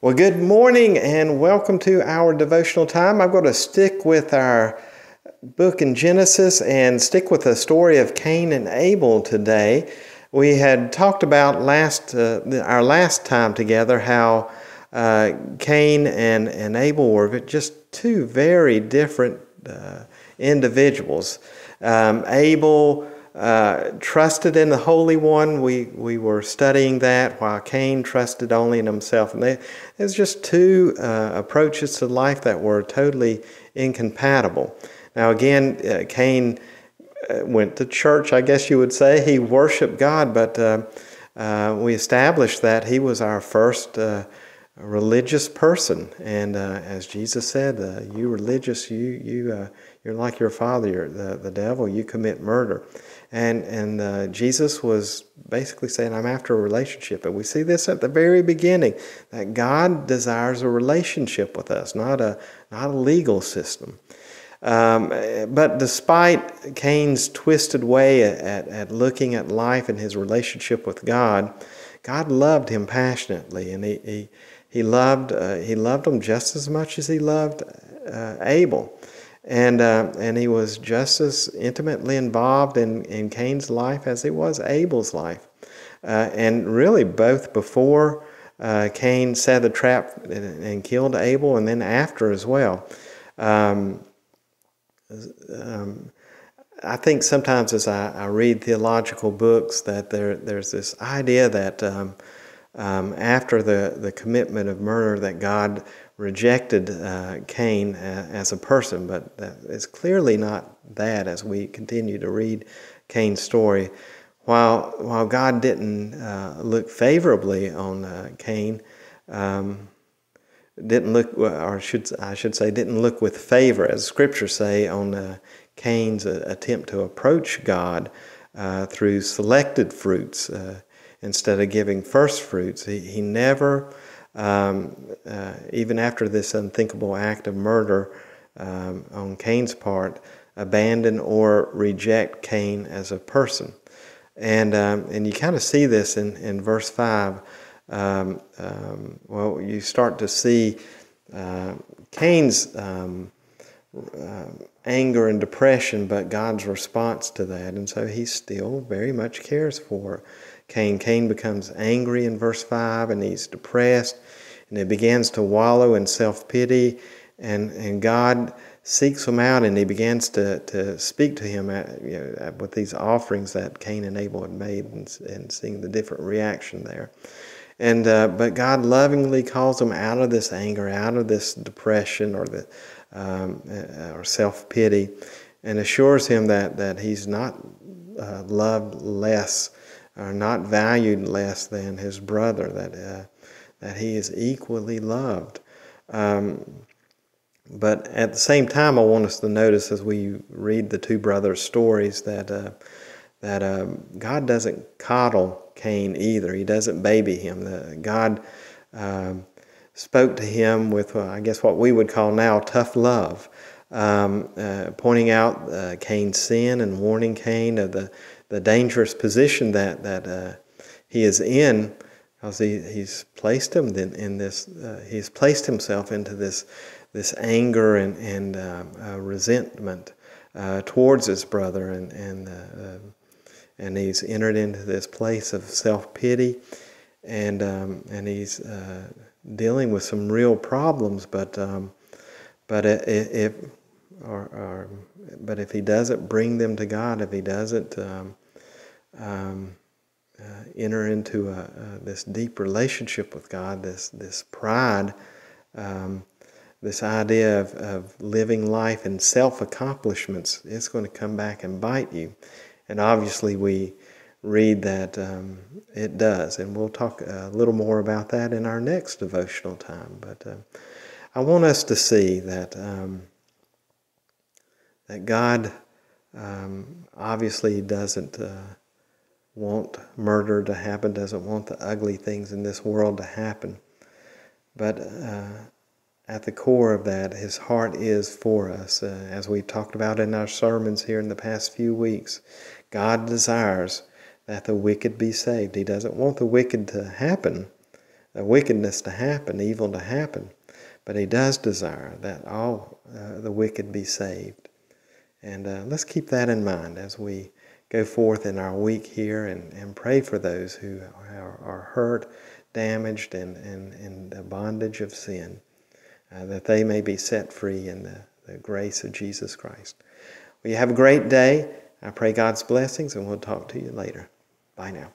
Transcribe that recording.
Well, good morning and welcome to our devotional time. I'm going to stick with our book in Genesis and stick with the story of Cain and Abel today. We had talked about our last time together how Cain and Abel were just two very different individuals. Abel trusted in the Holy One. We were studying that, while Cain trusted only in himself. And there's just two approaches to life that were totally incompatible. Now again, Cain went to church, I guess you would say. He worshiped God, but we established that he was our first religious person. And as Jesus said, you religious, you're like your father, the devil, you commit murder. And Jesus was basically saying, I'm after a relationship. And we see this at the very beginning, that God desires a relationship with us, not a legal system. But despite Cain's twisted way at looking at life and his relationship with God, God loved him passionately, and he loved him just as much as he loved Abel. And he was just as intimately involved in Cain's life as he was Abel's life. And really both before Cain set the trap and killed Abel, and then after as well. I think sometimes as I read theological books that there's this idea that after the commitment of murder that God rejected Cain as a person, but it's clearly not that as we continue to read Cain's story. While God didn't look favorably on Cain, didn't look with favor, as Scriptures say, on Cain's attempt to approach God through selected fruits instead of giving first fruits. He never, even after this unthinkable act of murder on Cain's part, abandon or reject Cain as a person. And you kind of see this in verse 5. You start to see Cain's anger and depression, but God's response to that. And so he still very much cares for Cain. Cain becomes angry in verse 5, and he's depressed, and he begins to wallow in self-pity, and God seeks him out, and he begins to speak to him with these offerings that Cain and Abel had made, and seeing the different reaction there. And but God lovingly calls him out of this anger, out of this depression or self-pity, and assures him that he's not loved less or not valued less than his brother, that he is equally loved. But at the same time, I want us to notice as we read the two brothers' stories that God doesn't coddle Cain either. He doesn't baby him. God spoke to him with, I guess, what we would call now tough love, pointing out Cain's sin and warning Cain of the dangerous position that he is in, because he's placed him in this. He's placed himself into this anger and resentment towards his brother, and he's entered into this place of self-pity, and he's dealing with some real problems. But if he doesn't bring them to God, if he doesn't enter into this deep relationship with God, this pride, this idea of living life in self-accomplishments, it's going to come back and bite you. And obviously we read that it does. And we'll talk a little more about that in our next devotional time. But I want us to see that God obviously doesn't want murder to happen, doesn't want the ugly things in this world to happen. But at the core of that, his heart is for us. As we've talked about in our sermons here in the past few weeks, God desires that the wicked be saved. He doesn't want the wicked to happen, wickedness to happen, evil to happen. But He does desire that all the wicked be saved. And let's keep that in mind as we go forth in our week here and pray for those who are hurt, damaged, and in the bondage of sin, that they may be set free in the grace of Jesus Christ. Well, you have a great day. I pray God's blessings, and we'll talk to you later. Bye now.